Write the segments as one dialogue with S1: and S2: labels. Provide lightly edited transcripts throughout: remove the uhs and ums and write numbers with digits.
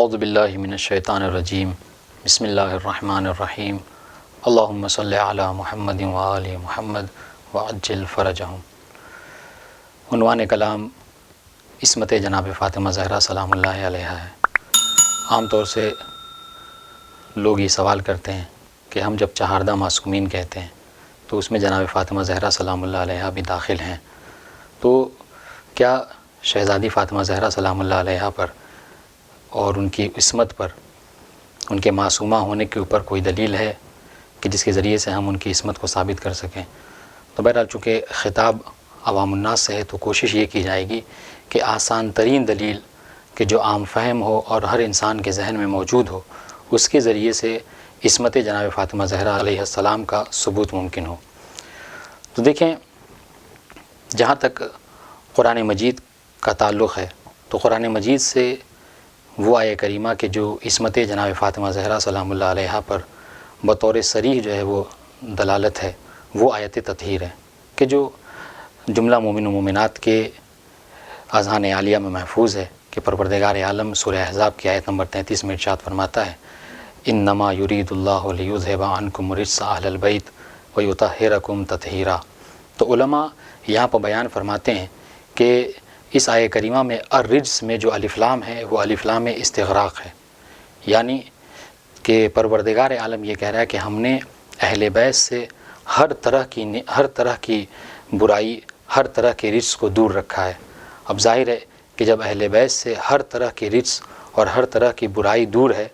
S1: اعوذ باللہ من الشیطان الرجیم بسم اللہ الرحمن الرحیم اللہم صلی علی محمد وآل محمد وعجل فرجہم۔ عنوان کلام عصمت جناب فاطمہ زہرا سلام اللہ علیہا ہے۔ عام طور سے لوگ یہ سوال کرتے ہیں کہ ہم جب چہاردہ معصومین کہتے ہیں تو اس میں جناب فاطمہ زہرا سلام اللہ علیہا بھی داخل ہیں، تو کیا شہزادی فاطمہ زہرا سلام اللہ علیہا پر اور ان کی عصمت پر، ان کے معصومہ ہونے کے اوپر کوئی دلیل ہے کہ جس کے ذریعے سے ہم ان کی عصمت کو ثابت کر سکیں؟ تو بہرحال چونکہ خطاب عوام الناس سے ہے تو کوشش یہ کی جائے گی کہ آسان ترین دلیل کہ جو عام فہم ہو اور ہر انسان کے ذہن میں موجود ہو، اس کے ذریعے سے عصمت جناب فاطمہ زہرا علیہ السلام کا ثبوت ممکن ہو۔ تو دیکھیں، جہاں تک قرآن مجید کا تعلق ہے تو قرآن مجید سے وہ آیہ کریمہ کہ جو عصمت جناب فاطمہ زہرا سلام اللہ علیہا پر بطور صریح جو ہے وہ دلالت ہے، وہ آیت تطہیر ہے کہ جو جملہ مومن و مومنات کے اذہان عالیہ میں محفوظ ہے کہ پروردگار عالم سورہ احزاب کی آیت نمبر 33 میں ارشاد فرماتا ہے انما یرید اللہ لیذھب عنکم الرجس اہل البیت ویطہرکم تطہیرا۔ تو علماء یہاں پر بیان فرماتے ہیں کہ اس آیہ کریمہ میں الرجس میں جو الف لام ہے وہ الف لام استغراق ہے، یعنی کہ پروردگار عالم یہ کہہ رہا ہے کہ ہم نے اہل بیت سے ہر طرح کی برائی، ہر طرح کے رجس کو دور رکھا ہے۔ اب ظاہر ہے کہ جب اہل بیت سے ہر طرح کے رجس اور ہر طرح کی برائی دور ہے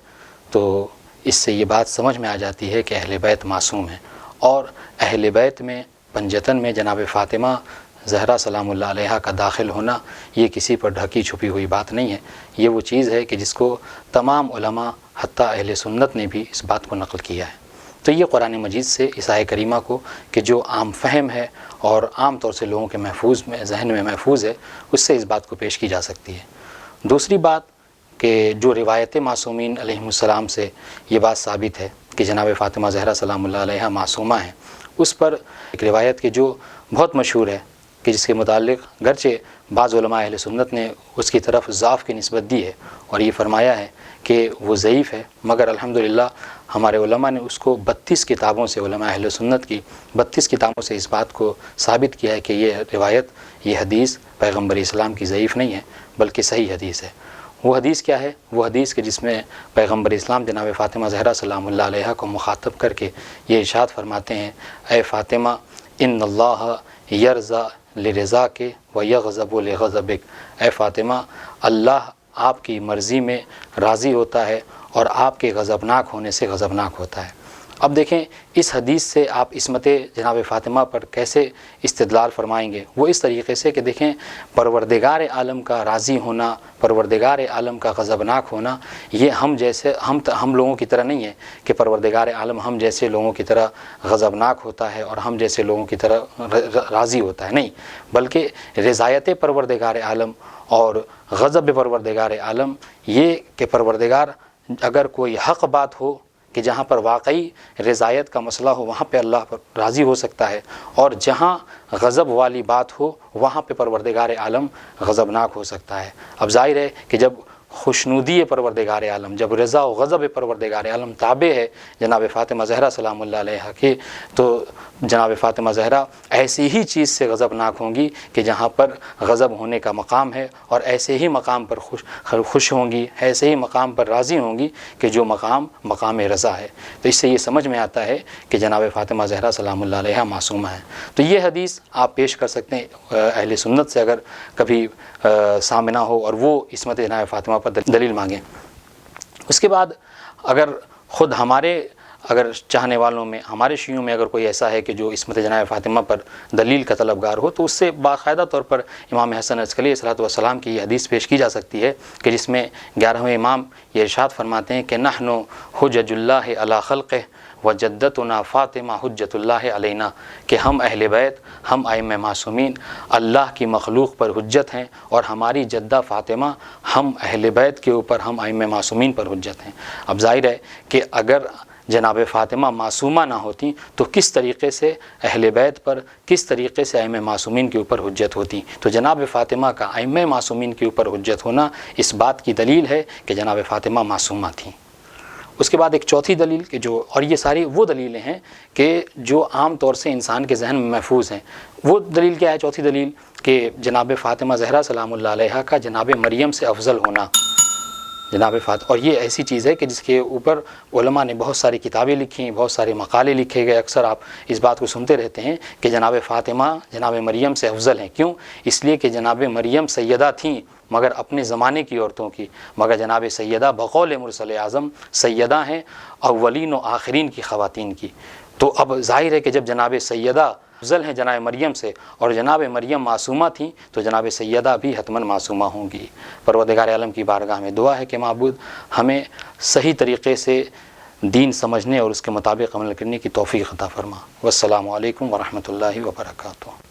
S1: تو اس سے یہ بات سمجھ میں آ جاتی ہے کہ اہل بیت معصوم ہیں، اور اہل بیت میں پنجتن میں جناب فاطمہ زہرا سلام اللہ علیہا کا داخل ہونا یہ کسی پر ڈھکی چھپی ہوئی بات نہیں ہے، یہ وہ چیز ہے کہ جس کو تمام علماء حتیٰ اہل سنت نے بھی اس بات کو نقل کیا ہے۔ تو یہ قرآن مجید سے اس آیہ کریمہ کو کہ جو عام فہم ہے اور عام طور سے لوگوں کے ذہن میں محفوظ ہے، اس سے اس بات کو پیش کی جا سکتی ہے۔ دوسری بات کہ جو روایت معصومین علیہم السلام سے یہ بات ثابت ہے کہ جناب فاطمہ زہرا سلام اللہ علیہا معصومہ ہیں، اس پر ایک روایت کہ جو بہت مشہور ہے کہ جس کے متعلق گرچہ بعض علماء اہل سنت نے اس کی طرف ضعف کی نسبت دی ہے اور یہ فرمایا ہے کہ وہ ضعیف ہے، مگر الحمدللہ ہمارے علماء نے اس کو 32 کتابوں سے، علماء اہل سنت کی 32 کتابوں سے اس بات کو ثابت کیا ہے کہ یہ روایت، یہ حدیث پیغمبر اسلام کی ضعیف نہیں ہے بلکہ صحیح حدیث ہے۔ وہ حدیث کیا ہے؟ وہ حدیث کہ جس میں پیغمبر اسلام جناب فاطمہ زہرا سلام اللہ علیہا کو مخاطب کر کے یہ ارشاد فرماتے ہیں اے فاطمہ ان اللہ یرضی لرضا کے ویغضب لغضبک، اے فاطمہ اللہ آپ کی مرضی میں راضی ہوتا ہے اور آپ کے غضبناک ہونے سے غضبناک ہوتا ہے۔ اب دیکھیں اس حدیث سے آپ عصمت جناب فاطمہ پر کیسے استدلال فرمائیں گے؟ وہ اس طریقے سے کہ دیکھیں پروردگار عالم کا راضی ہونا، پروردگار عالم کا غضبناک ہونا، یہ ہم لوگوں کی طرح نہیں ہے کہ پروردگار عالم ہم جیسے لوگوں کی طرح غضبناک ہوتا ہے اور ہم جیسے لوگوں کی طرح راضی ہوتا ہے، نہیں، بلکہ رضایت پروردگار عالم اور غضب پروردگار عالم یہ کہ پروردگار اگر کوئی حق بات ہو کہ جہاں پر واقعی رضایت کا مسئلہ ہو وہاں پہ اللہ پر راضی ہو سکتا ہے، اور جہاں غضب والی بات ہو وہاں پہ پروردگار عالم غضبناک ہو سکتا ہے۔ اب ظاہر ہے کہ جب خوشنودی پروردگار عالم، جب رضا و غضب پروردگار عالم تابع ہے جناب فاطمہ زہرا سلام اللہ علیہا کے، تو جناب فاطمہ زہرا ایسی ہی چیز سے غضبناک ہوں گی کہ جہاں پر غضب ہونے کا مقام ہے، اور ایسے ہی مقام پر خوش ہوں گی، ایسے ہی مقام پر راضی ہوں گی کہ جو مقام رضا ہے۔ تو اس سے یہ سمجھ میں آتا ہے کہ جناب فاطمہ زہرا سلام اللہ علیہا معصومہ ہیں۔ تو یہ حدیث آپ پیش کر سکتے ہیں اہل سنت سے اگر کبھی سامنا ہو اور وہ عصمت جناب فاطمہ پر دلیل مانگیں۔ اس کے بعد اگر خود اگر چاہنے والوں میں، ہمارے شیعوں میں اگر کوئی ایسا ہے کہ جو عصمت جناب فاطمہ پر دلیل کا طلبگار ہو، تو اس سے باقاعدہ طور پر امام حسن عسکری علیہ السلام کی یہ حدیث پیش کی جا سکتی ہے کہ جس میں 11ویں امام یہ ارشاد فرماتے ہیں کہ نحن حجج اللہ علی خلقہ وجدتنا فاطمہ حجت اللہ علینا، کہ ہم اہل بیت، ہم ائمہ معصومین اللہ کی مخلوق پر حجت ہیں، اور ہماری جدہ فاطمہ ہم اہل بیت کے اوپر، ہم ائمہ معصومین پر حجت ہیں۔ اب ظاہر ہے کہ اگر جناب فاطمہ معصومہ نہ ہوتی تو کس طریقے سے اہل بیت پر، کس طریقے سے ائمہ معصومین کے اوپر حجت ہوتی۔ تو جناب فاطمہ کا ائمہ معصومین کے اوپر حجت ہونا اس بات کی دلیل ہے کہ جناب فاطمہ معصومہ تھیں۔ اس کے بعد ایک چوتھی دلیل کہ جو، اور یہ ساری وہ دلیلیں ہیں کہ جو عام طور سے انسان کے ذہن میں محفوظ ہیں۔ وہ دلیل کیا ہے؟ چوتھی دلیل کہ جناب فاطمہ زہرا سلام اللہ علیہا کا جناب مریم سے افضل ہونا۔ جناب فاطمہ، اور یہ ایسی چیز ہے کہ جس کے اوپر علماء نے بہت ساری کتابیں لکھی ہیں، بہت سارے مقالے لکھے گئے۔ اکثر آپ اس بات کو سنتے رہتے ہیں کہ جناب فاطمہ جناب مریم سے افضل ہیں۔ کیوں؟ اس لیے کہ جناب مریم سیدہ تھیں مگر اپنے زمانے کی عورتوں کی، مگر جناب سیدہ بقول مرسل اعظم سیدہ ہیں اولین و آخرین کی خواتین کی۔ تو اب ظاہر ہے کہ جب جناب سیدہ افضل ہیں جناب مریم سے اور جناب مریم معصومہ تھیں تو جناب سیدہ بھی حتماً معصومہ ہوں گی۔ پروردگار عالم کی بارگاہ میں دعا ہے کہ معبود ہمیں صحیح طریقے سے دین سمجھنے اور اس کے مطابق عمل کرنے کی توفیق عطا فرما۔ والسلام علیکم ورحمۃ اللہ وبرکاتہ۔